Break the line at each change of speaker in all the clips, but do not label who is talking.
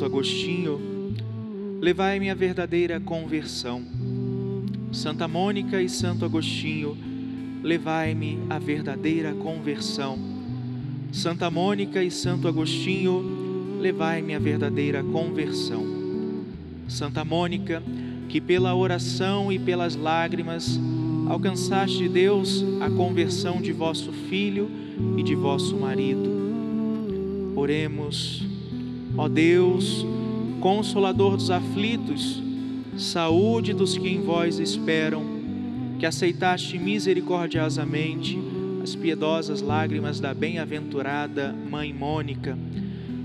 Santo Agostinho, levai-me à verdadeira conversão. Santa Mônica e Santo Agostinho, levai-me à verdadeira conversão. Santa Mônica e Santo Agostinho, levai-me à verdadeira conversão. Santa Mônica, que pela oração e pelas lágrimas alcançaste de Deus a conversão de vosso filho e de vosso marido. Oremos. Ó Deus, Consolador dos aflitos, saúde dos que em vós esperam, que aceitaste misericordiosamente as piedosas lágrimas da bem-aventurada Mãe Mônica,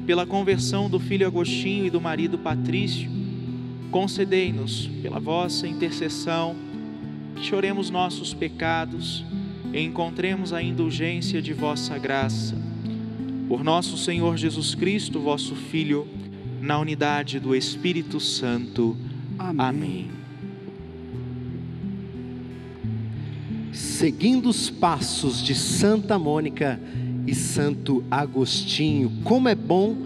pela conversão do filho Agostinho e do marido Patrício, concedei-nos, pela vossa intercessão, que choremos nossos pecados e encontremos a indulgência de vossa graça. Por nosso Senhor Jesus Cristo, vosso Filho, na unidade do Espírito Santo. Amém.
Seguindo os passos de Santa Mônica e Santo Agostinho, como é bom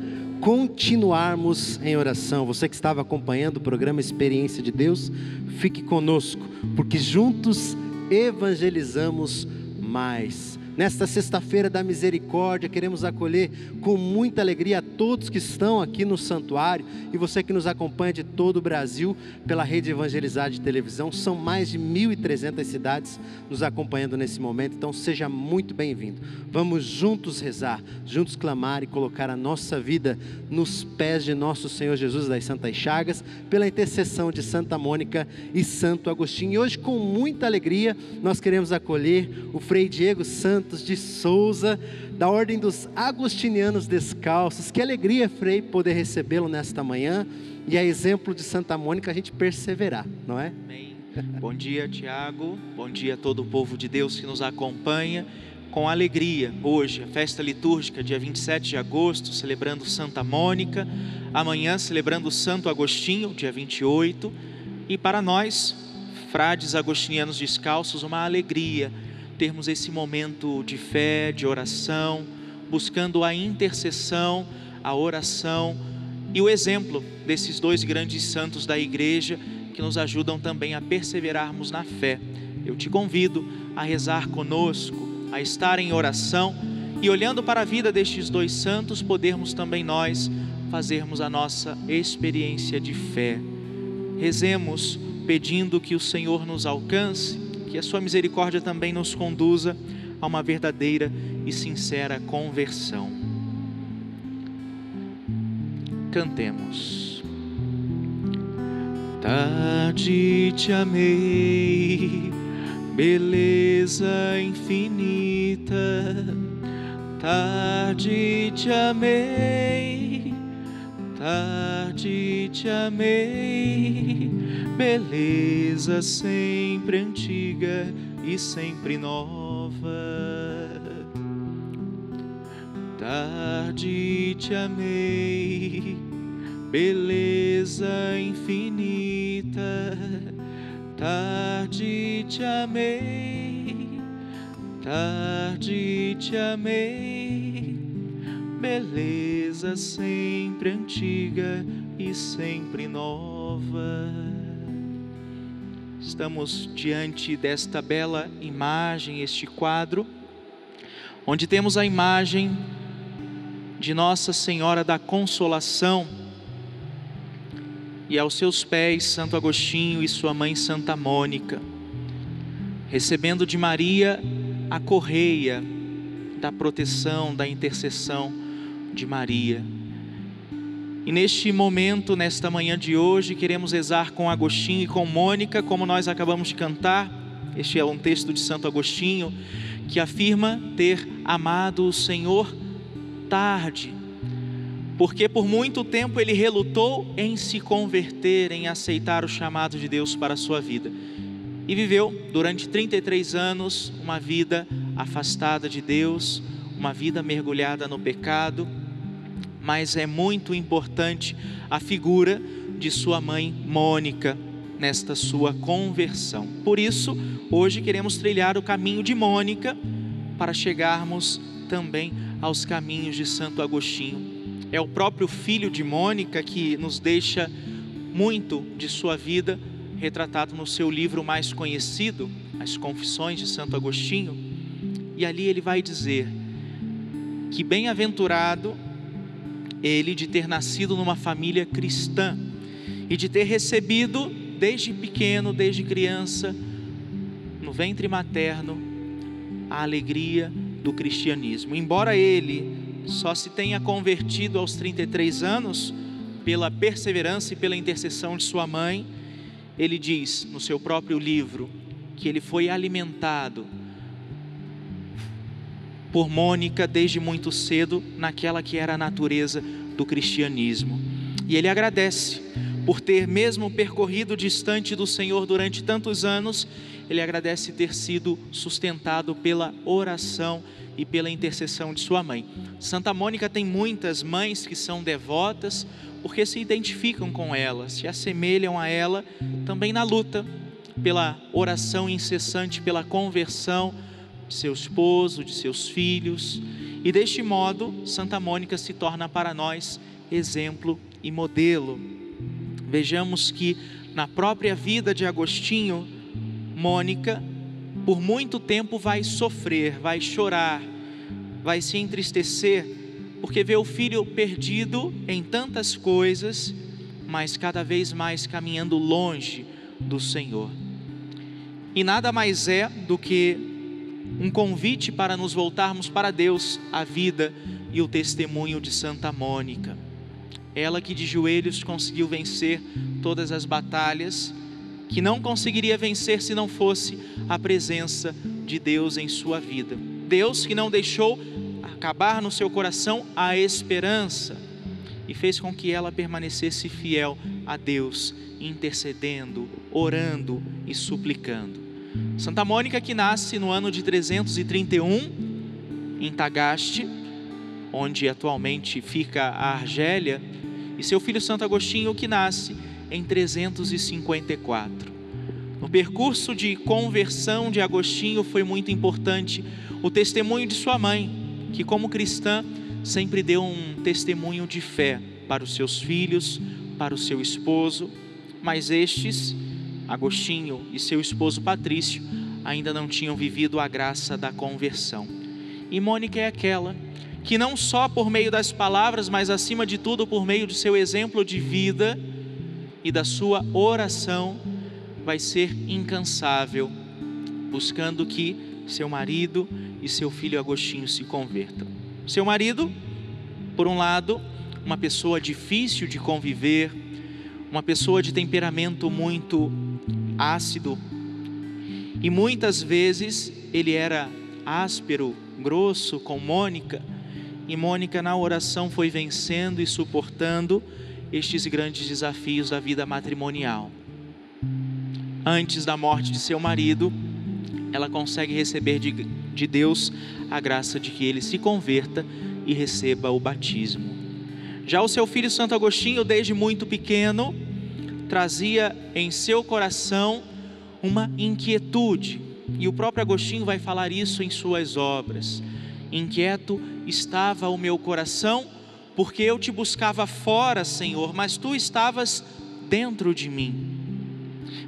continuarmos em oração. Você que estava acompanhando o programa Experiência de Deus, fique conosco, porque juntos evangelizamos mais. Nesta sexta-feira da misericórdia, queremos acolher com muita alegria a todos que estão aqui no santuário e você que nos acompanha de todo o Brasil pela Rede Evangelizar de televisão. São mais de 1.300 cidades nos acompanhando nesse momento, então seja muito bem-vindo. Vamos juntos rezar, juntos clamar e colocar a nossa vida nos pés de nosso Senhor Jesus das Santas Chagas, pela intercessão de Santa Mônica e Santo Agostinho. E hoje, com muita alegria, nós queremos acolher o Frei Diego Santos de Souza, da Ordem dos Agostinianos Descalços. Que alegria, Frei, poder recebê-lo nesta manhã, e a exemplo de Santa Mônica a gente perseverar, não é?
Amém. Bom dia, Tiago, bom dia a todo o povo de Deus que nos acompanha. Com alegria, hoje, a festa litúrgica, dia 27 de agosto, celebrando Santa Mônica, amanhã celebrando Santo Agostinho, dia 28, e para nós, frades agostinianos descalços, uma alegria termos esse momento de fé, de oração, buscando a intercessão, a oração e o exemplo desses dois grandes santos da igreja que nos ajudam também a perseverarmos na fé. Eu te convido a rezar conosco, a estar em oração e, olhando para a vida destes dois santos, podermos também nós fazermos a nossa experiência de fé. Rezemos pedindo que o Senhor nos alcance, que a sua misericórdia também nos conduza a uma verdadeira e sincera conversão. Cantemos. Tarde te amei, beleza infinita. Tarde te amei, tarde te amei, beleza sempre antiga e sempre nova. Tarde te amei, beleza infinita. Tarde te amei, tarde te amei, beleza sempre antiga e sempre nova. Estamos diante desta bela imagem, este quadro, onde temos a imagem de Nossa Senhora da Consolação e aos seus pés Santo Agostinho e sua mãe Santa Mônica, recebendo de Maria a correia da proteção, da intercessão de Maria. E neste momento, nesta manhã de hoje, queremos rezar com Agostinho e com Mônica, como nós acabamos de cantar. Este é um texto de Santo Agostinho, que afirma ter amado o Senhor tarde, porque por muito tempo ele relutou em se converter, em aceitar o chamado de Deus para a sua vida. E viveu durante 33 anos uma vida afastada de Deus, uma vida mergulhada no pecado. Mas é muito importante a figura de sua mãe Mônica nesta sua conversão. Por isso, hoje queremos trilhar o caminho de Mônica para chegarmos também aos caminhos de Santo Agostinho. É o próprio filho de Mônica que nos deixa muito de sua vida retratado no seu livro mais conhecido, As Confissões de Santo Agostinho. E ali ele vai dizer que bem-aventurado ele de ter nascido numa família cristã e de ter recebido desde pequeno, desde criança, no ventre materno, a alegria do cristianismo. Embora ele só se tenha convertido aos 33 anos, pela perseverança e pela intercessão de sua mãe, ele diz no seu próprio livro que ele foi alimentado por Mônica desde muito cedo naquela que era a natureza do cristianismo. E ele agradece por ter mesmo percorrido distante do Senhor durante tantos anos, ele agradece ter sido sustentado pela oração e pela intercessão de sua mãe. Santa Mônica tem muitas mães que são devotas porque se identificam com ela, se assemelham a ela também na luta pela oração incessante, pela conversão de seu esposo, de seus filhos. E deste modo, Santa Mônica se torna para nós exemplo e modelo. Vejamos que na própria vida de Agostinho, Mônica, por muito tempo vai sofrer, vai chorar, vai se entristecer, porque vê o filho perdido em tantas coisas, mas cada vez mais caminhando longe do Senhor. E nada mais é do que um convite para nos voltarmos para Deus, a vida e o testemunho de Santa Mônica. Ela que de joelhos conseguiu vencer todas as batalhas, que não conseguiria vencer se não fosse a presença de Deus em sua vida. Deus que não deixou acabar no seu coração a esperança e fez com que ela permanecesse fiel a Deus, intercedendo, orando e suplicando. Santa Mônica, que nasce no ano de 331 em Tagaste, onde atualmente fica a Argélia, e seu filho Santo Agostinho, que nasce em 354. No percurso de conversão de Agostinho foi muito importante o testemunho de sua mãe, que como cristã sempre deu um testemunho de fé para os seus filhos, para o seu esposo, mas estes, Agostinho e seu esposo Patrício, ainda não tinham vivido a graça da conversão. E Mônica é aquela que não só por meio das palavras, mas acima de tudo por meio do seu exemplo de vida e da sua oração, vai ser incansável, buscando que seu marido e seu filho Agostinho se convertam. Seu marido, por um lado, uma pessoa difícil de conviver, uma pessoa de temperamento muito ácido, e muitas vezes ele era áspero, grosso com Mônica, e Mônica na oração foi vencendo e suportando estes grandes desafios da vida matrimonial. Antes da morte de seu marido, ela consegue receber de Deus a graça de que ele se converta e receba o batismo. Já o seu filho Santo Agostinho, desde muito pequeno, trazia em seu coração uma inquietude, e o próprio Agostinho vai falar isso em suas obras. Inquieto estava o meu coração, porque eu te buscava fora, Senhor, mas tu estavas dentro de mim.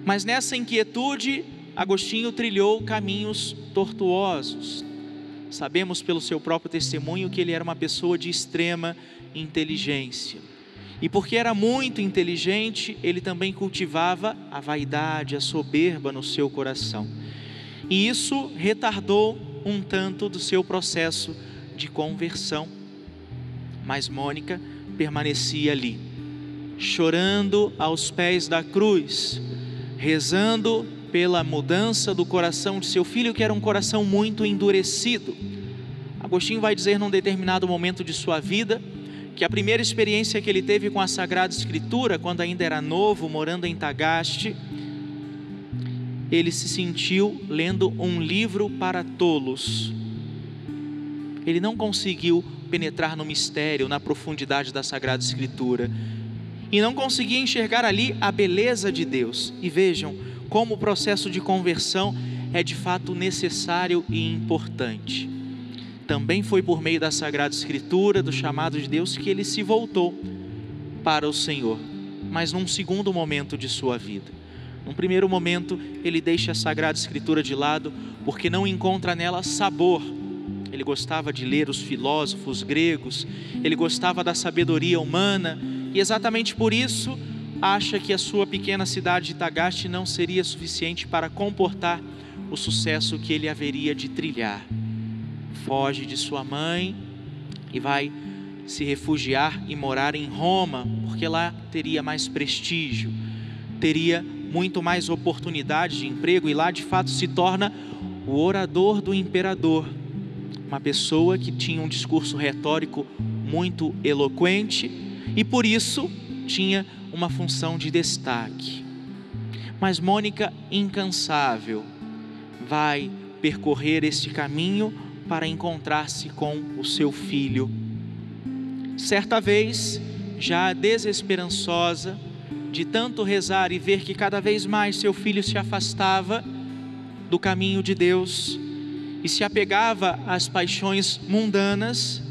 Mas nessa inquietude, Agostinho trilhou caminhos tortuosos. Sabemos pelo seu próprio testemunho que ele era uma pessoa de extrema inteligência. E porque era muito inteligente, ele também cultivava a vaidade, a soberba no seu coração. E isso retardou um tanto do seu processo de conversão. Mas Mônica permanecia ali, chorando aos pés da cruz, rezando pela mudança do coração de seu filho, que era um coração muito endurecido. Agostinho vai dizer num determinado momento de sua vida, que a primeira experiência que ele teve com a Sagrada Escritura, quando ainda era novo, morando em Tagaste, ele se sentiu lendo um livro para tolos. Ele não conseguiu penetrar no mistério, na profundidade da Sagrada Escritura, e não conseguia enxergar ali a beleza de Deus. E vejam como o processo de conversão é de fato necessário e importante. também foi por meio da Sagrada Escritura, do chamado de Deus, que ele se voltou para o Senhor, mas num segundo momento de sua vida. Num primeiro momento, ele deixa a Sagrada Escritura de lado, porque não encontra nela sabor. Ele gostava de ler os filósofos gregos, ele gostava da sabedoria humana, e exatamente por isso, acha que a sua pequena cidade de Tagaste não seria suficiente para comportar o sucesso que ele haveria de trilhar. Foge de sua mãe e vai se refugiar e morar em Roma, porque lá teria mais prestígio, teria muito mais oportunidade de emprego, e lá de fato se torna o orador do imperador, uma pessoa que tinha um discurso retórico muito eloquente e por isso tinha uma função de destaque. Mas Mônica, incansável, vai percorrer este caminho para encontrar-se com o seu filho. Certa vez, já desesperançosa, de tanto rezar e ver que cada vez mais seu filho se afastava do caminho de Deus e se apegava às paixões mundanas,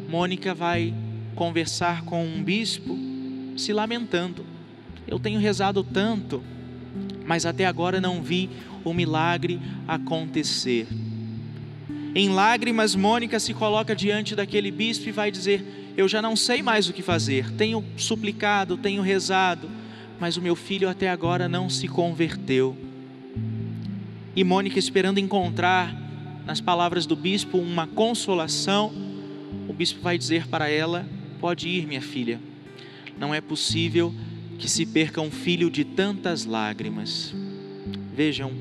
Mônica vai conversar com um bispo, se lamentando. Eu tenho rezado tanto, mas até agora não vi o milagre acontecer. Em lágrimas, Mônica se coloca diante daquele bispo e vai dizer: eu já não sei mais o que fazer, tenho suplicado, tenho rezado, mas o meu filho até agora não se converteu. E Mônica, esperando encontrar nas palavras do bispo uma consolação, o bispo vai dizer para ela: pode ir, minha filha, não é possível que se perca um filho de tantas lágrimas. Vejam,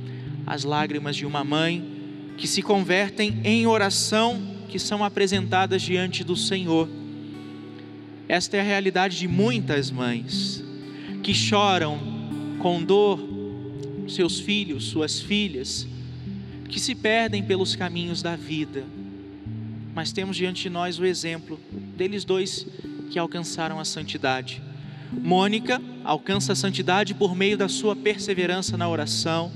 as lágrimas de uma mãe que se convertem em oração, que são apresentadas diante do Senhor. Esta é a realidade de muitas mães que choram com dor seus filhos, suas filhas, que se perdem pelos caminhos da vida. Mas temos diante de nós o exemplo deles dois que alcançaram a santidade. Mônica alcança a santidade por meio da sua perseverança na oração.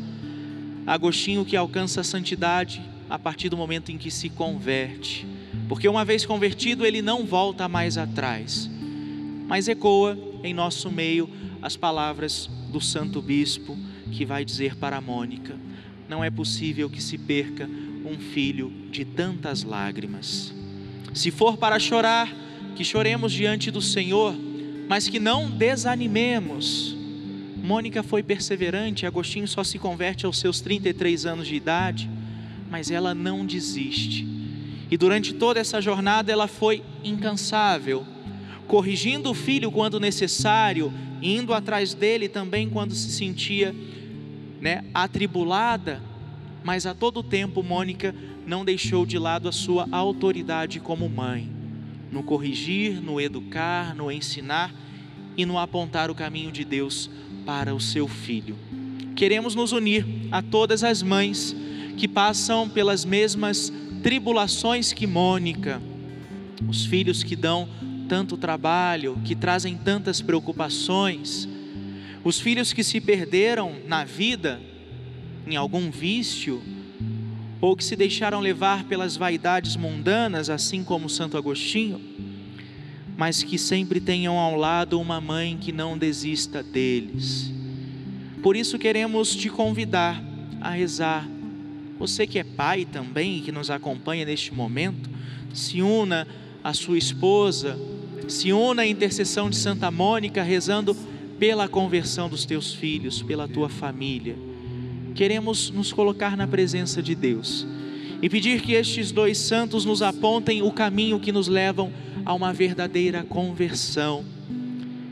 Agostinho, que alcança a santidade a partir do momento em que se converte, porque uma vez convertido ele não volta mais atrás. Mas ecoa em nosso meio as palavras do santo bispo, que vai dizer para Mônica: não é possível que se perca um filho de tantas lágrimas. Se for para chorar, que choremos diante do Senhor, mas que não desanimemos. Mônica foi perseverante. Agostinho só se converte aos seus 33 anos de idade, mas ela não desiste. E durante toda essa jornada ela foi incansável, corrigindo o filho quando necessário, indo atrás dele também quando se sentia atribulada, mas a todo tempo Mônica não deixou de lado a sua autoridade como mãe, no corrigir, no educar, no ensinar e no apontar o caminho de Deus para o seu filho. Queremos nos unir a todas as mães que passam pelas mesmas tribulações que Mônica, os filhos que dão tanto trabalho, que trazem tantas preocupações, os filhos que se perderam na vida em algum vício, ou que se deixaram levar pelas vaidades mundanas, assim como Santo Agostinho, mas que sempre tenham ao lado uma mãe que não desista deles. Por isso queremos te convidar a rezar. Você que é pai também, que nos acompanha neste momento, se una à sua esposa, se una à intercessão de Santa Mônica, rezando pela conversão dos teus filhos, pela tua família. Queremos nos colocar na presença de Deus e pedir que estes dois santos nos apontem o caminho que nos levam a uma verdadeira conversão.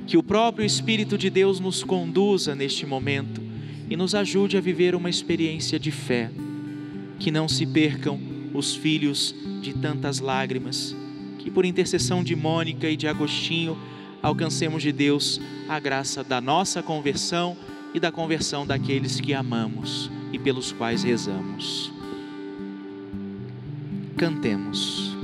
Que o próprio Espírito de Deus nos conduza neste momento e nos ajude a viver uma experiência de fé. Que não se percam os filhos de tantas lágrimas. Que por intercessão de Mônica e de Agostinho alcancemos de Deus a graça da nossa conversão e da conversão daqueles que amamos e pelos quais rezamos. Cantemos.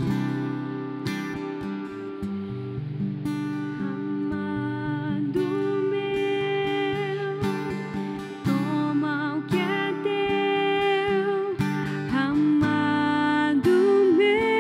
Amado meu,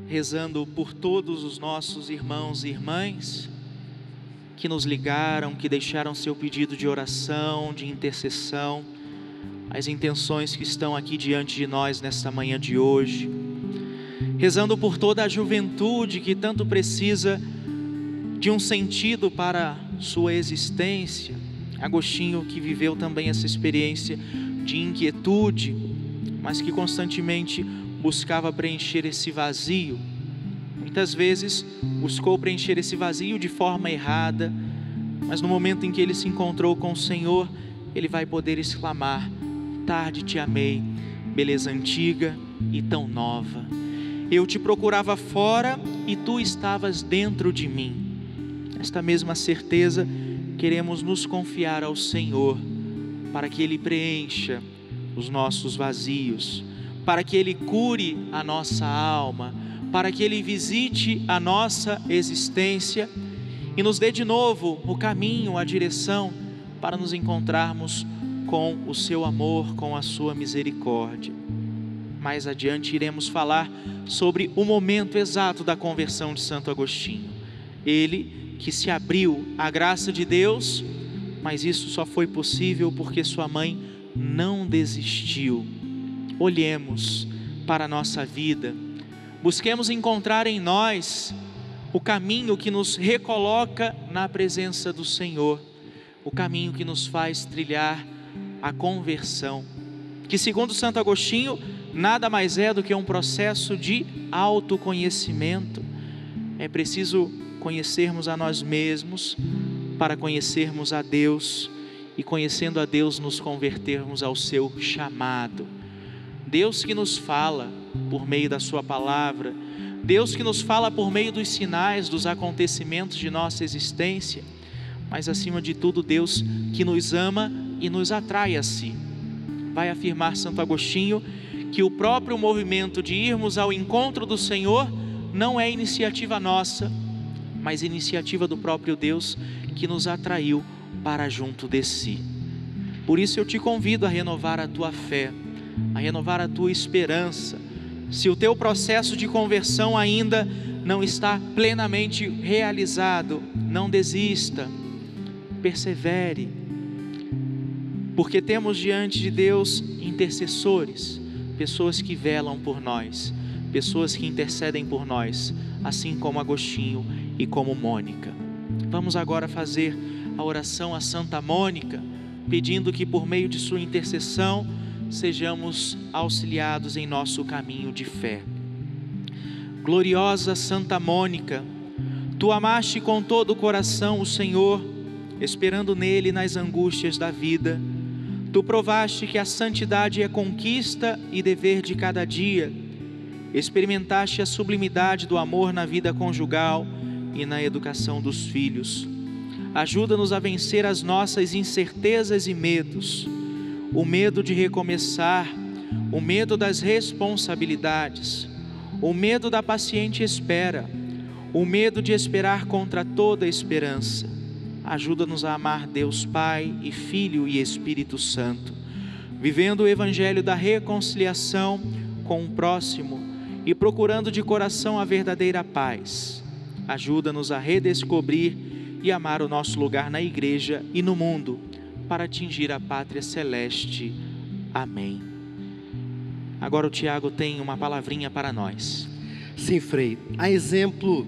rezando por todos os nossos irmãos e irmãs que nos ligaram, que deixaram seu pedido de oração, de intercessão, as intenções que estão aqui diante de nós nesta manhã de hoje, rezando por toda a juventude que tanto precisa de um sentido para sua existência. Agostinho, que viveu também essa experiência de inquietude, mas que constantemente buscava preencher esse vazio. Muitas vezes buscou preencher esse vazio de forma errada, mas no momento em que ele se encontrou com o Senhor, ele vai poder exclamar: tarde te amei, beleza antiga e tão nova. Eu te procurava fora e tu estavas dentro de mim. Esta mesma certeza queremos nos confiar ao Senhor, para que Ele preencha os nossos vazios, para que Ele cure a nossa alma, para que Ele visite a nossa existência e nos dê de novo o caminho, a direção, para nos encontrarmos com o seu amor, com a sua misericórdia. Mais adiante iremos falar sobre o momento exato da conversão de Santo Agostinho. Ele que se abriu à graça de Deus, mas isso só foi possível porque sua mãe não desistiu. Olhemos para a nossa vida, busquemos encontrar em nós o caminho que nos recoloca na presença do Senhor, o caminho que nos faz trilhar a conversão, que segundo Santo Agostinho, nada mais é do que um processo de autoconhecimento. É preciso conhecermos a nós mesmos para conhecermos a Deus e, conhecendo a Deus, nos convertermos ao seu chamado. Deus que nos fala por meio da sua palavra, Deus que nos fala por meio dos sinais, dos acontecimentos de nossa existência, mas acima de tudo Deus que nos ama e nos atrai a si. Vai afirmar Santo Agostinho que o próprio movimento de irmos ao encontro do Senhor não é iniciativa nossa, mas iniciativa do próprio Deus que nos atraiu para junto de si. Por isso eu te convido a renovar a tua fé, a renovar a tua esperança. Se o teu processo de conversão ainda não está plenamente realizado, não desista, persevere, porque temos diante de Deus intercessores, pessoas que velam por nós, pessoas que intercedem por nós, assim como Agostinho e como Mônica. Vamos agora fazer a oração a Santa Mônica, pedindo que por meio de sua intercessão sejamos auxiliados em nosso caminho de fé. Gloriosa Santa Mônica, tu amaste com todo o coração o Senhor, esperando nele nas angústias da vida. Tu provaste que a santidade é conquista e dever de cada dia. Experimentaste a sublimidade do amor na vida conjugal e na educação dos filhos. Ajuda-nos a vencer as nossas incertezas e medos, o medo de recomeçar, o medo das responsabilidades, o medo da paciente espera, o medo de esperar contra toda esperança. Ajuda-nos a amar Deus Pai e Filho e Espírito Santo, vivendo o evangelho da reconciliação com o próximo e procurando de coração a verdadeira paz. Ajuda-nos a redescobrir e amar o nosso lugar na igreja e no mundo, para atingir a pátria celeste. Amém. Agora o Tiago tem uma palavrinha para nós.
Sim, Frei. A exemplo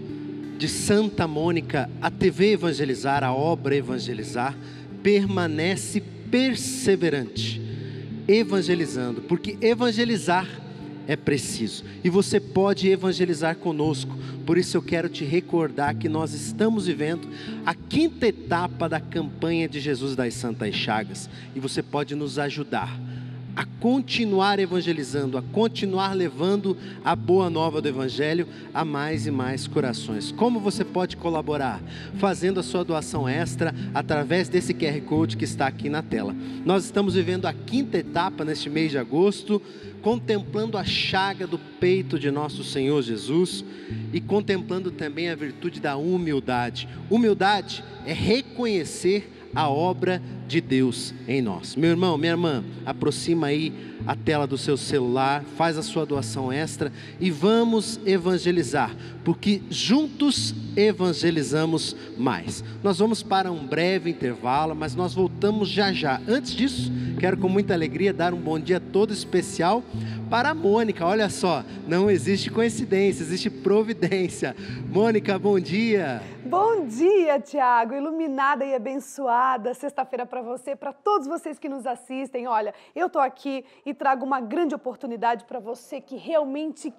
de Santa Mônica, a TV Evangelizar, a obra Evangelizar, permanece perseverante, evangelizando, porque evangelizar é preciso, e você pode evangelizar conosco. Por isso eu quero te recordar que nós estamos vivendo a 5ª etapa da campanha de Jesus das Santas Chagas, e você pode nos ajudar a continuar evangelizando, a continuar levando a boa nova do Evangelho a mais e mais corações. Como você pode colaborar? Fazendo a sua doação extra através desse QR Code que está aqui na tela. Nós estamos vivendo a 5ª etapa neste mês de agosto, contemplando a chaga do peito de nosso Senhor Jesus e contemplando também a virtude da humildade. Humildade é reconhecer a obra de Deus em nós. Meu irmão, minha irmã, aproxima aí a tela do seu celular, faz a sua doação extra e vamos evangelizar, porque juntos evangelizamos mais. Nós vamos para um breve intervalo, mas nós voltamos já já. Antes disso, quero com muita alegria dar um bom dia todo especial para a Mônica. Olha só, não existe coincidência, existe providência. Mônica, bom dia.
Bom dia, Tiago, iluminada e abençoada sexta-feira para você, para todos vocês que nos assistem. Olha, eu estou aqui e trago uma grande oportunidade para você que realmente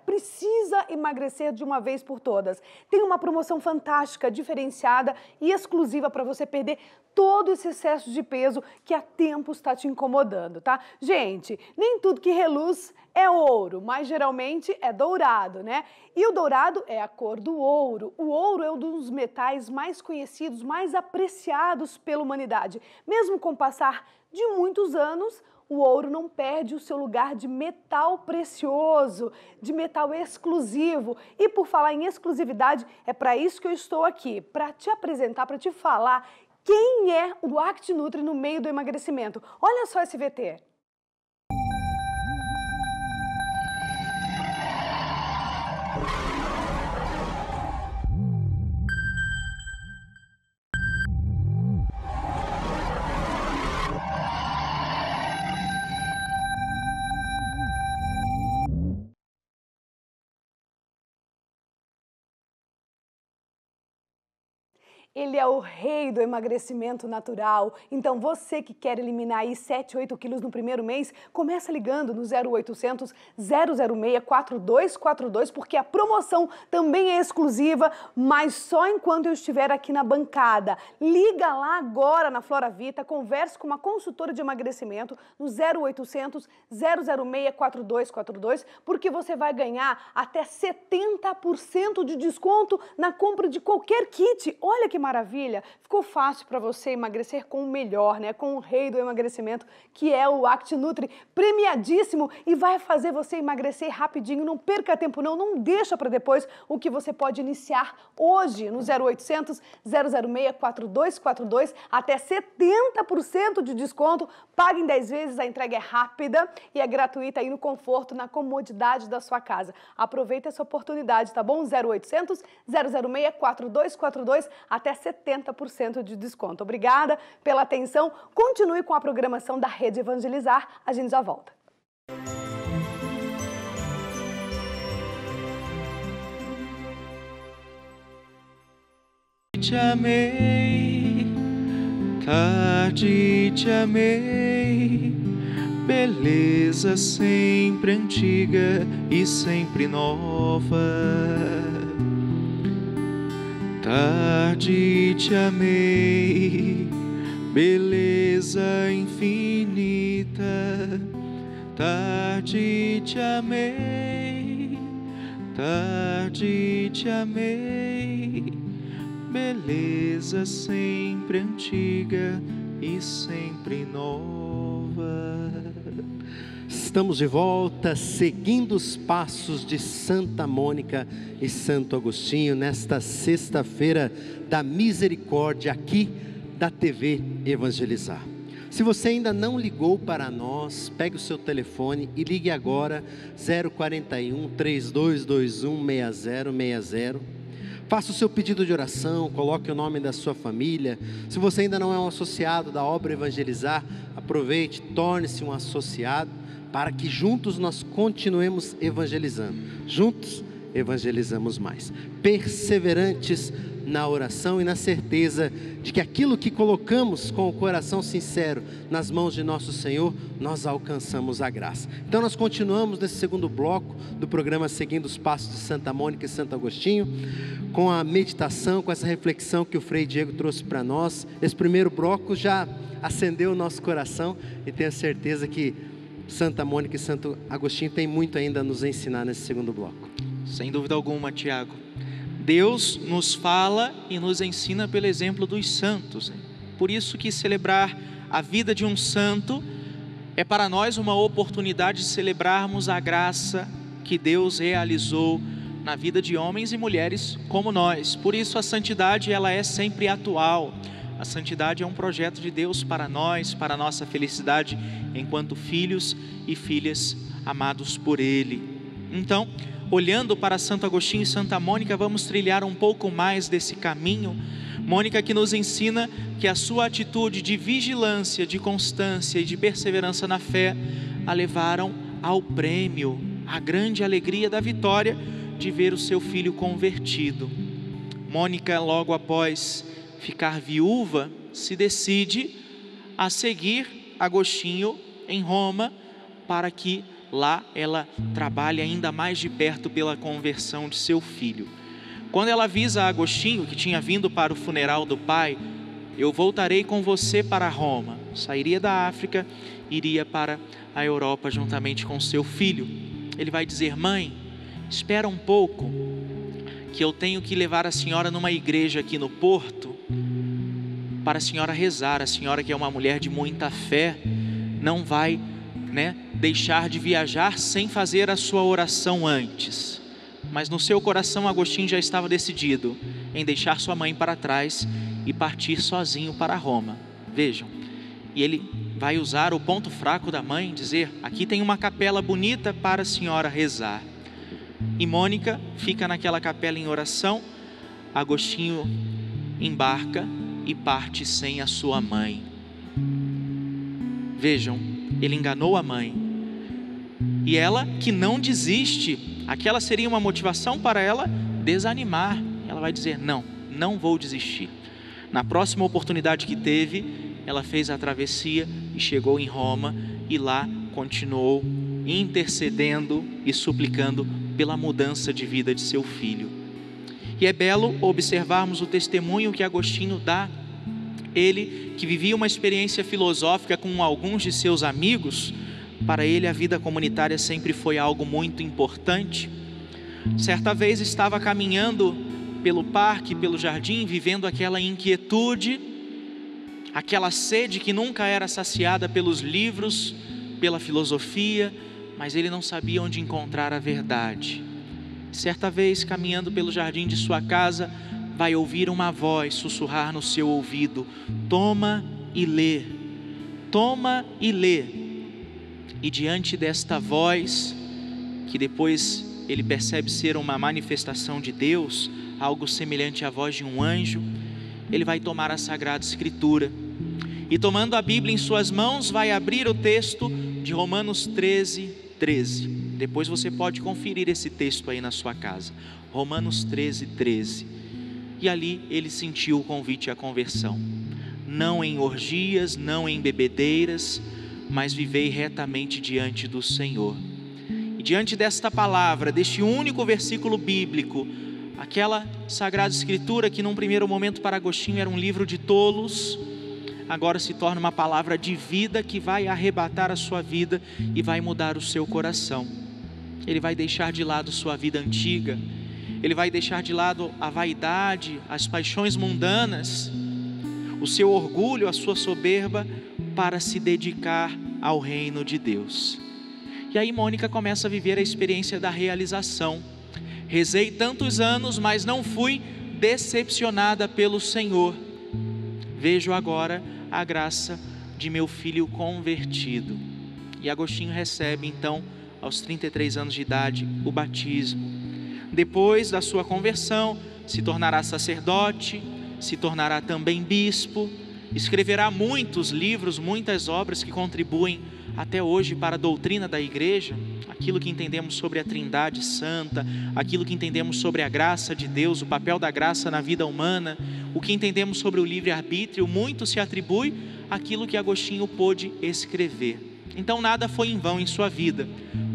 precisa emagrecer de uma vez por todas. Tem uma promoção fantástica, diferenciada e exclusiva para você perder todo esse excesso de peso que há tempos está te incomodando, tá? Gente, nem tudo que reluz é ouro, mas geralmente é dourado, né? E o dourado é a cor do ouro. O ouro é um dos metais mais conhecidos, mais apreciados pela humanidade. Mesmo com o passar de muitos anos, o ouro não perde o seu lugar de metal precioso, de metal exclusivo. E por falar em exclusividade, é para isso que eu estou aqui, para te apresentar, para te falar quem é o ActiNutri no meio do emagrecimento. Olha só esse VT. Ele é o rei do emagrecimento natural. Então você que quer eliminar aí 7, 8 quilos no primeiro mês, começa ligando no 0800 006 4242, porque a promoção também é exclusiva, mas só enquanto eu estiver aqui na bancada. Liga lá agora na Flora Vita, converse com uma consultora de emagrecimento no 0800 006 4242, porque você vai ganhar até 70% de desconto na compra de qualquer kit. Olha que maravilha! Ficou fácil para você emagrecer com o melhor, né? Com o rei do emagrecimento, que é o ActiNutri, premiadíssimo e vai fazer você emagrecer rapidinho. Não perca tempo não deixa para depois o que você pode iniciar hoje no 0800 006 4242, até 70% de desconto. Pague em 10 vezes, a entrega é rápida e é gratuita aí no conforto, na comodidade da sua casa. Aproveita essa oportunidade, tá bom? 0800 006 4242, até 70% de desconto. Obrigada pela atenção. Continue com a programação da Rede Evangelizar. A gente já volta.
Te amei, tarde te amei, beleza sempre antiga e sempre nova. Tarde te amei, beleza infinita. Tarde te amei, tarde te amei, beleza sempre antiga e sempre nova.
Estamos de volta, seguindo os passos de Santa Mônica e Santo Agostinho, nesta sexta-feira da misericórdia, aqui da TV Evangelizar. Se você ainda não ligou para nós, pegue o seu telefone e ligue agora, 041 3221 6060. Faça o seu pedido de oração, coloque o nome da sua família. Se você ainda não é um associado da obra Evangelizar, aproveite, torne-se um associado, para que juntos nós continuemos evangelizando. Juntos evangelizamos mais. Perseverantes na oração e na certeza de que aquilo que colocamos com o coração sincero nas mãos de nosso Senhor, nós alcançamos a graça. Então nós continuamos nesse segundo bloco do programa Seguindo os Passos de Santa Mônica e Santo Agostinho, com a meditação, com essa reflexão que o Frei Diego trouxe para nós. Esse primeiro bloco já acendeu o nosso coração e tenho certeza que Santa Mônica e Santo Agostinho tem muito ainda a nos ensinar nesse segundo bloco.
Sem dúvida alguma, Tiago. Deus nos fala e nos ensina pelo exemplo dos santos. Por isso que celebrar a vida de um santo é para nós uma oportunidade de celebrarmos a graça que Deus realizou na vida de homens e mulheres como nós. Por isso a santidade ela é sempre atual. A santidade é um projeto de Deus para nós, para a nossa felicidade enquanto filhos e filhas amados por Ele. Então, olhando para Santo Agostinho e Santa Mônica, vamos trilhar um pouco mais desse caminho. Mônica que nos ensina que a sua atitude de vigilância, de constância e de perseverança na fé a levaram ao prêmio, à grande alegria da vitória de ver o seu filho convertido. Mônica, logo após ficar viúva, se decide a seguir Agostinho em Roma, para que lá ela trabalhe ainda mais de perto pela conversão de seu filho. Quando ela avisa a Agostinho, que tinha vindo para o funeral do pai: eu voltarei com você para Roma. Sairia da África, iria para a Europa juntamente com seu filho. Ele vai dizer: mãe, espera um pouco, que eu tenho que levar a senhora numa igreja aqui no Porto, para a senhora rezar. A senhora, que é uma mulher de muita fé, não vai, deixar de viajar sem fazer a sua oração antes. Mas no seu coração, Agostinho já estava decidido em deixar sua mãe para trás e partir sozinho para Roma. Vejam, e ele vai usar o ponto fraco da mãe, dizer: aqui tem uma capela bonita para a senhora rezar. E Mônica fica naquela capela em oração. Agostinho embarca e parte sem a sua mãe. Vejam, ele enganou a mãe. E ela, que não desiste, aquela seria uma motivação para ela desanimar. Ela vai dizer: não vou desistir. Na próxima oportunidade que teve, ela fez a travessia e chegou em Roma, e lá continuou intercedendo e suplicando pela mudança de vida de seu filho. E é belo observarmos o testemunho que Agostinho dá. Ele, que vivia uma experiência filosófica com alguns de seus amigos, para ele a vida comunitária sempre foi algo muito importante. Certa vez estava caminhando pelo parque, pelo jardim, vivendo aquela inquietude, aquela sede que nunca era saciada pelos livros, pela filosofia, mas ele não sabia onde encontrar a verdade. Certa vez, caminhando pelo jardim de sua casa, vai ouvir uma voz sussurrar no seu ouvido: toma e lê, toma e lê. E diante desta voz, que depois ele percebe ser uma manifestação de Deus, algo semelhante à voz de um anjo, ele vai tomar a Sagrada Escritura e, tomando a Bíblia em suas mãos, vai abrir o texto de Romanos 13:13. Depois você pode conferir esse texto aí na sua casa. Romanos 13:13. E ali ele sentiu o convite à conversão. Não em orgias, não em bebedeiras, mas vivei retamente diante do Senhor. E diante desta palavra, deste único versículo bíblico, aquela Sagrada Escritura que num primeiro momento para Agostinho era um livro de tolos, agora se torna uma palavra de vida que vai arrebatar a sua vida e vai mudar o seu coração. Ele vai deixar de lado sua vida antiga, ele vai deixar de lado a vaidade, as paixões mundanas, o seu orgulho, a sua soberba, para se dedicar ao reino de Deus. E aí Mônica começa a viver a experiência da realização. Rezei tantos anos, mas não fui decepcionada pelo Senhor. Vejo agora a graça de meu filho convertido. E Agostinho recebe então, aos 33 anos de idade, o batismo. Depois da sua conversão, se tornará sacerdote, se tornará também bispo, escreverá muitos livros, muitas obras que contribuem até hoje para a doutrina da igreja, aquilo que entendemos sobre a Trindade Santa, aquilo que entendemos sobre a graça de Deus, o papel da graça na vida humana, o que entendemos sobre o livre-arbítrio, muito se atribui àquilo que Agostinho pôde escrever. Então nada foi em vão em sua vida.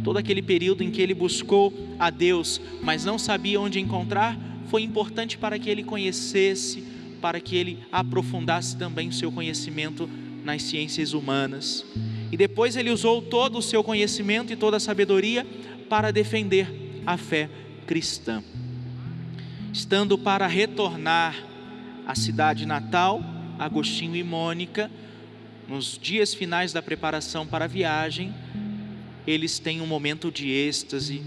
Todo aquele período em que ele buscou a Deus, mas não sabia onde encontrar, foi importante para que ele conhecesse, para que ele aprofundasse também o seu conhecimento nas ciências humanas. E depois ele usou todo o seu conhecimento e toda a sabedoria para defender a fé cristã. Estando para retornar à cidade natal, Agostinho e Mônica, nos dias finais da preparação para a viagem, eles têm um momento de êxtase,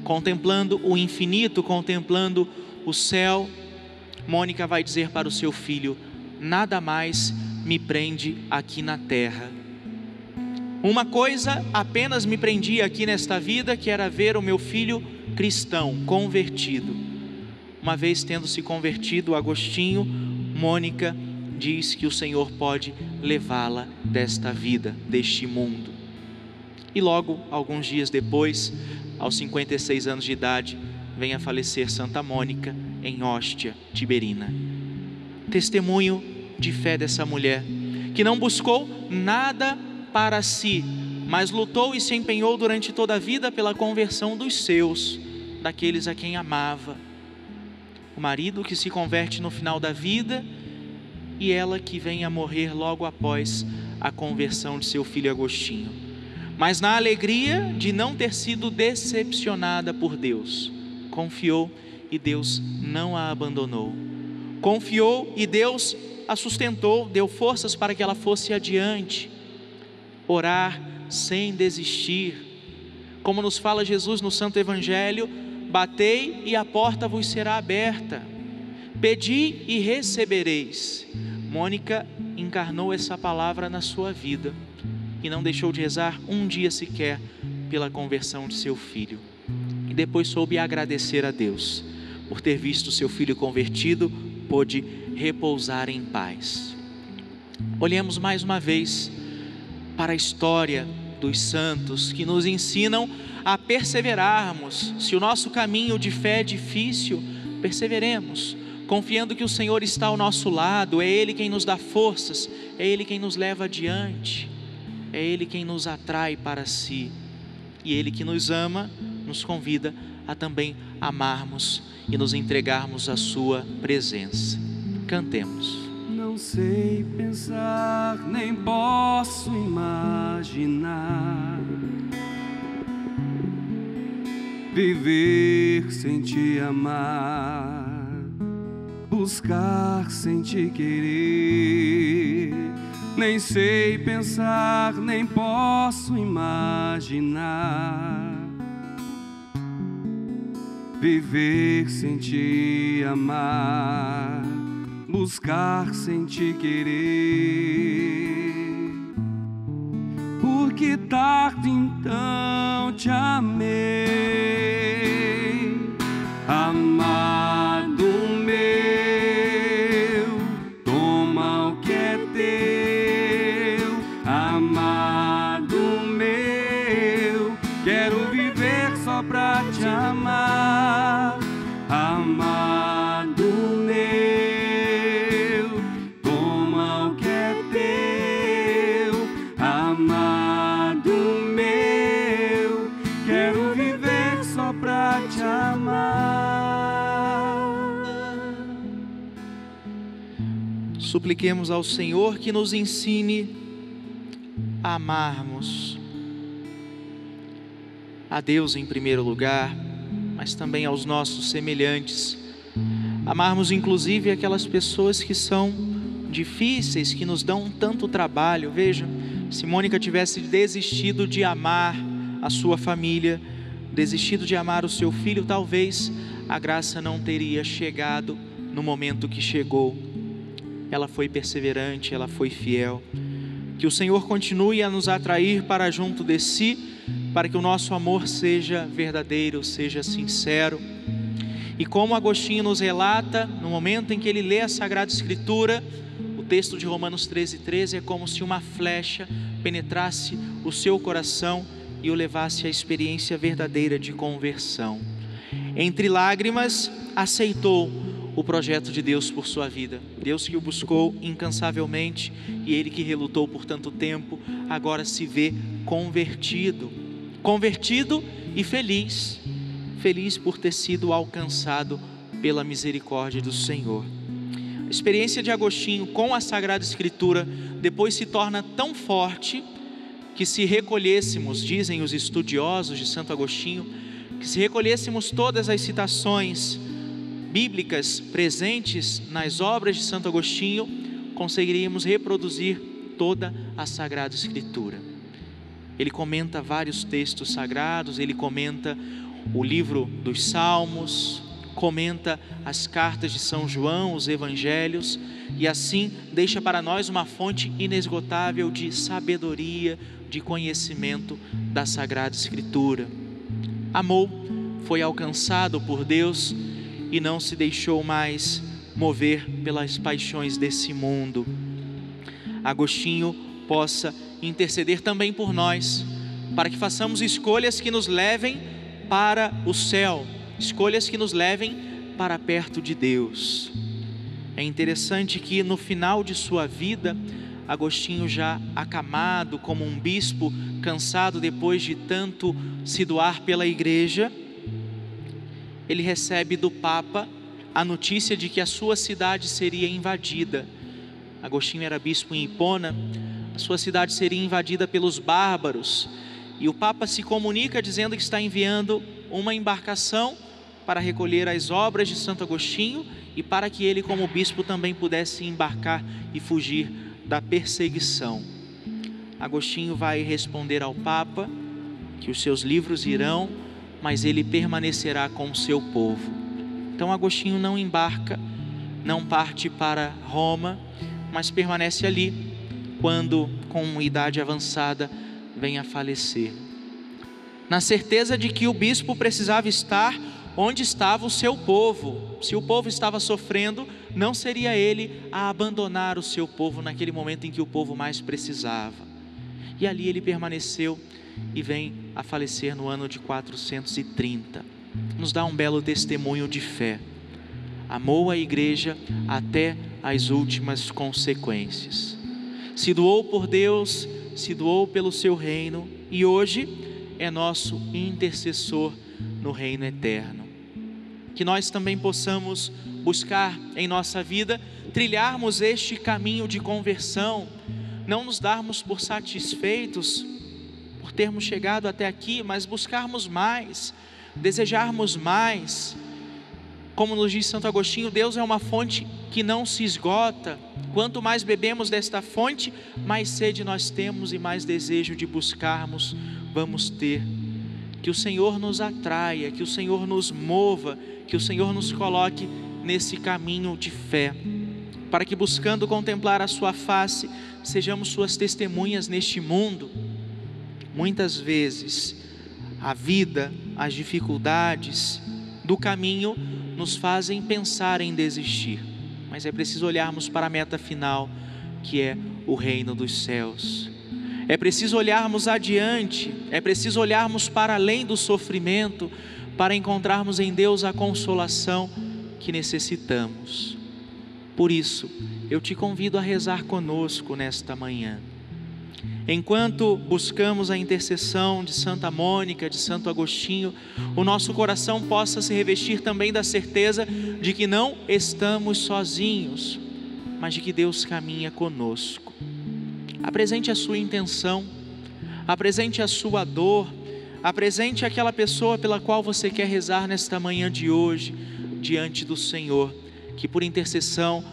contemplando o infinito, contemplando o céu. Mônica vai dizer para o seu filho: nada mais me prende aqui na terra. Uma coisa apenas me prendia aqui nesta vida, que era ver o meu filho cristão, convertido. Uma vez tendo se convertido, Agostinho, Mônica diz que o Senhor pode levá-la desta vida, deste mundo. E logo, alguns dias depois, aos 56 anos de idade, vem a falecer Santa Mônica em Óstia Tiberina. Testemunho de fé dessa mulher, que não buscou nada para si, mas lutou e se empenhou durante toda a vida pela conversão dos seus, daqueles a quem amava. O marido que se converte no final da vida e ela que vem a morrer logo após a conversão de seu filho Agostinho. Mas na alegria de não ter sido decepcionada por Deus, confiou e Deus não a abandonou. Confiou e Deus a sustentou, deu forças para que ela fosse adiante. Orar sem desistir. Como nos fala Jesus no Santo Evangelho: batei e a porta vos será aberta. Pedi e recebereis. Mônica encarnou essa palavra na sua vida e não deixou de rezar um dia sequer pela conversão de seu filho. E depois soube agradecer a Deus por ter visto seu filho convertido, pôde repousar em paz. Olhemos mais uma vez para a história dos santos que nos ensinam a perseverarmos. Se o nosso caminho de fé é difícil, perseveremos, confiando que o Senhor está ao nosso lado. É Ele quem nos dá forças, é Ele quem nos leva adiante, é Ele quem nos atrai para si, e Ele que nos ama, nos convida a também amarmos e nos entregarmos à sua presença. Cantemos.
Não sei pensar, nem posso imaginar viver sem te amar, buscar sem te querer. Nem sei pensar, nem posso imaginar viver sem te amar, buscar sem te querer. Porque tarde então te amei, amado meu, toma o que é teu, amado meu, quero viver só pra te amar, amado meu, toma o que é teu, amado meu, quero viver só pra te amar.
Supliquemos ao Senhor que nos ensine a amarmos a Deus em primeiro lugar, mas também aos nossos semelhantes. Amarmos inclusive aquelas pessoas que são difíceis, que nos dão tanto trabalho. Veja, se Mônica tivesse desistido de amar a sua família, desistido de amar o seu filho, talvez a graça não teria chegado no momento que chegou. Ela foi perseverante, ela foi fiel. Que o Senhor continue a nos atrair para junto de si, para que o nosso amor seja verdadeiro, seja sincero. E como Agostinho nos relata, no momento em que ele lê a Sagrada Escritura, o texto de Romanos 13:13 é como se uma flecha penetrasse o seu coração e o levasse à experiência verdadeira de conversão. Entre lágrimas, aceitou o projeto de Deus por sua vida. Deus que o buscou incansavelmente e ele que relutou por tanto tempo, agora se vê convertido e feliz por ter sido alcançado pela misericórdia do Senhor. A experiência de Agostinho com a Sagrada Escritura depois se torna tão forte que, se recolhêssemos, dizem os estudiosos de Santo Agostinho, que se recolhêssemos todas as citações bíblicas presentes nas obras de Santo Agostinho, conseguiríamos reproduzir toda a Sagrada Escritura. Ele comenta vários textos sagrados, ele comenta o livro dos Salmos, comenta as cartas de São João, os Evangelhos, e assim deixa para nós uma fonte inesgotável de sabedoria, de conhecimento da Sagrada Escritura. Amou, foi alcançado por Deus e não se deixou mais mover pelas paixões desse mundo. Agostinho possa interceder também por nós, para que façamos escolhas que nos levem para o céu, escolhas que nos levem para perto de Deus. É interessante que no final de sua vida, Agostinho, já acamado como um bispo, cansado depois de tanto se doar pela igreja, ele recebe do Papa a notícia de que a sua cidade seria invadida. Agostinho era bispo em Hipona, a sua cidade seria invadida pelos bárbaros, e o Papa se comunica dizendo que está enviando uma embarcação para recolher as obras de Santo Agostinho e para que ele, como bispo, também pudesse embarcar e fugir da perseguição. Agostinho vai responder ao Papa que os seus livros irão, mas ele permanecerá com o seu povo. Então Agostinho não embarca, não parte para Roma, mas permanece ali, quando com idade avançada vem a falecer, na certeza de que o bispo precisava estar onde estava o seu povo. Se o povo estava sofrendo, não seria ele a abandonar o seu povo naquele momento em que o povo mais precisava. E ali ele permaneceu e vem a falecer no ano de 430. Nos dá um belo testemunho de fé. Amou a igreja até as últimas consequências. Se doou por Deus, se doou pelo seu reino e hoje é nosso intercessor no reino eterno. Que nós também possamos buscar em nossa vida trilharmos este caminho de conversão, não nos darmos por satisfeitos por termos chegado até aqui, mas buscarmos mais, desejarmos mais. Como nos diz Santo Agostinho, Deus é uma fonte que não se esgota. Quanto mais bebemos desta fonte, mais sede nós temos e mais desejo de buscarmos vamos ter. Que o Senhor nos atraia, que o Senhor nos mova, que o Senhor nos coloque nesse caminho de fé, para que, buscando contemplar a sua face, sejamos suas testemunhas neste mundo. Muitas vezes a vida, as dificuldades do caminho nos fazem pensar em desistir, mas é preciso olharmos para a meta final, que é o reino dos céus. É preciso olharmos adiante, é preciso olharmos para além do sofrimento, para encontrarmos em Deus a consolação que necessitamos. Por isso, eu te convido a rezar conosco nesta manhã. Enquanto buscamos a intercessão de Santa Mônica, de Santo Agostinho, o nosso coração possa se revestir também da certeza de que não estamos sozinhos, mas de que Deus caminha conosco. Apresente a sua intenção, apresente a sua dor, apresente aquela pessoa pela qual você quer rezar nesta manhã de hoje, diante do Senhor, que por intercessão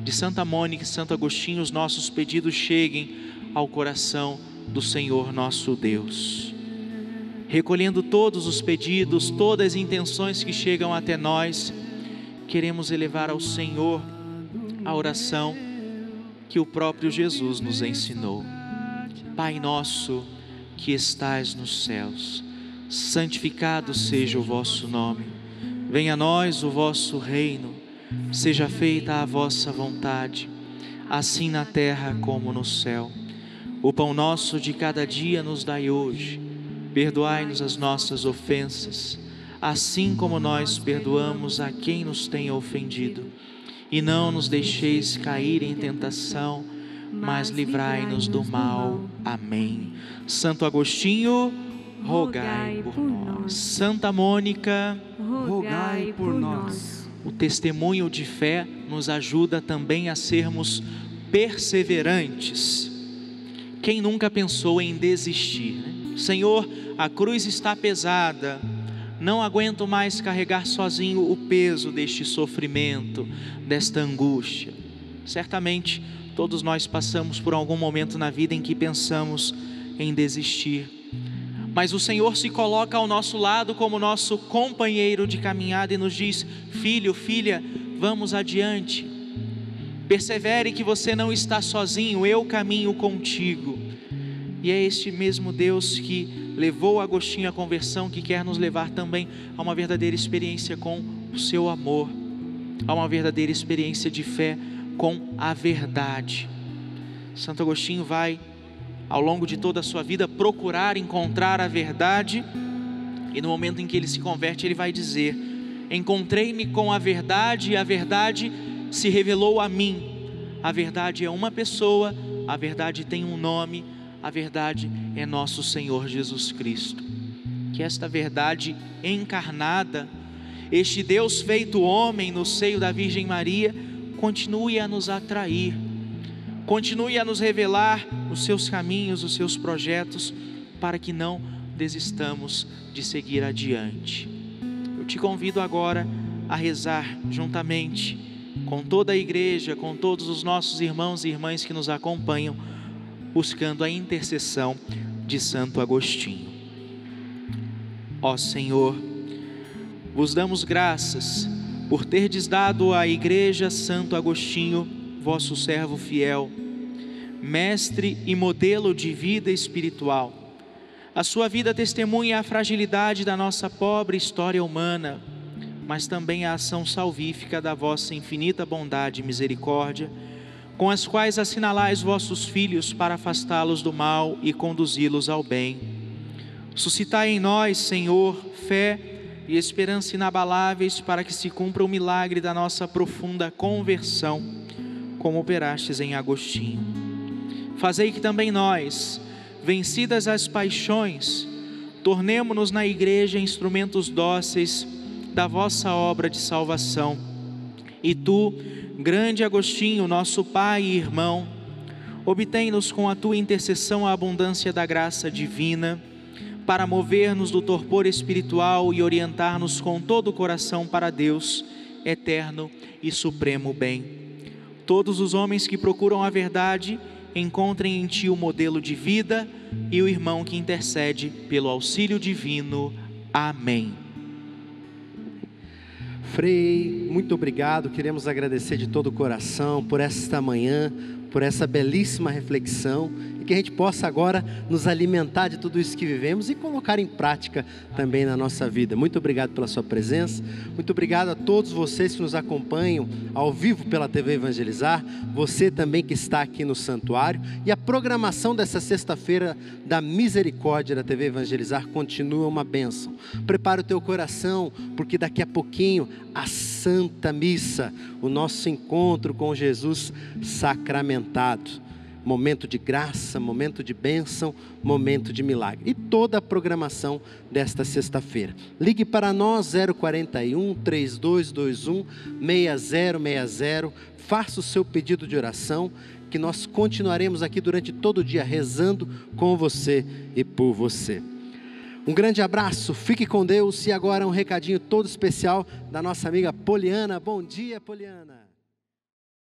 de Santa Mônica e Santo Agostinho, os nossos pedidos cheguem ao coração do Senhor nosso Deus. Recolhendo todos os pedidos, todas as intenções que chegam até nós, queremos elevar ao Senhor a oração que o próprio Jesus nos ensinou. Pai nosso que estais nos céus, santificado seja o vosso nome. Venha a nós o vosso reino, seja feita a vossa vontade, assim na terra como no céu. O pão nosso de cada dia nos dai hoje. Perdoai-nos as nossas ofensas, assim como nós perdoamos a quem nos tem ofendido. E não nos deixeis cair em tentação, mas livrai-nos do mal. Amém. Santo Agostinho, rogai por nós. Santa Mônica,
rogai por nós.
O testemunho de fé nos ajuda também a sermos perseverantes. Quem nunca pensou em desistir, né? Senhor, a cruz está pesada, não aguento mais carregar sozinho o peso deste sofrimento, desta angústia. Certamente todos nós passamos por algum momento na vida em que pensamos em desistir, mas o Senhor se coloca ao nosso lado como nosso companheiro de caminhada e nos diz: filho, filha, vamos adiante. Persevere que você não está sozinho, eu caminho contigo. E é este mesmo Deus que levou Agostinho à conversão, que quer nos levar também a uma verdadeira experiência com o seu amor, a uma verdadeira experiência de fé com a verdade. Santo Agostinho vai, ao longo de toda a sua vida, procurar encontrar a verdade, e no momento em que ele se converte, ele vai dizer: encontrei-me com a verdade e a verdade se revelou a mim. A verdade é uma pessoa, a verdade tem um nome, a verdade é nosso Senhor Jesus Cristo. Que esta verdade encarnada, este Deus feito homem no seio da Virgem Maria, continue a nos atrair, continue a nos revelar os seus caminhos, os seus projetos, para que não desistamos de seguir adiante. Eu te convido agora a rezar juntamente com toda a igreja, com todos os nossos irmãos e irmãs que nos acompanham, buscando a intercessão de Santo Agostinho. Ó Senhor, vos damos graças por terdes dado à Igreja Santo Agostinho, vosso servo fiel, mestre e modelo de vida espiritual. A sua vida testemunha a fragilidade da nossa pobre história humana, mas também a ação salvífica da vossa infinita bondade e misericórdia, com as quais assinalais vossos filhos para afastá-los do mal e conduzi-los ao bem. Suscitai em nós, Senhor, fé e esperança inabaláveis para que se cumpra o milagre da nossa profunda conversão, como operastes em Agostinho. Fazei que também nós, vencidas as paixões, tornemo-nos na igreja instrumentos dóceis da vossa obra de salvação. E tu, grande Agostinho, nosso pai e irmão, obtém-nos com a tua intercessão a abundância da graça divina, para mover-nos do torpor espiritual e orientar-nos com todo o coração para Deus, eterno e supremo bem. Todos os homens que procuram a verdade, encontrem em ti o modelo de vida e o irmão que intercede pelo auxílio divino. Amém.
Frei, muito obrigado, queremos agradecer de todo o coração por esta manhã, por essa belíssima reflexão, e que a gente possa agora nos alimentar de tudo isso que vivemos e colocar em prática também na nossa vida. Muito obrigado pela sua presença, muito obrigado a todos vocês que nos acompanham ao vivo pela TV Evangelizar, você também que está aqui no santuário, e a programação dessa sexta-feira da Misericórdia da TV Evangelizar continua uma bênção. Prepara o teu coração, porque daqui a pouquinho a Santa Missa, o nosso encontro com Jesus sacramentado. Momento de graça, momento de bênção, momento de milagre. E toda a programação desta sexta-feira. Ligue para nós, 041 3221 6060. Faça o seu pedido de oração, que nós continuaremos aqui durante todo o dia rezando com você e por você. Um grande abraço, fique com Deus. E agora um recadinho todo especial da nossa amiga Poliana. Bom dia, Poliana.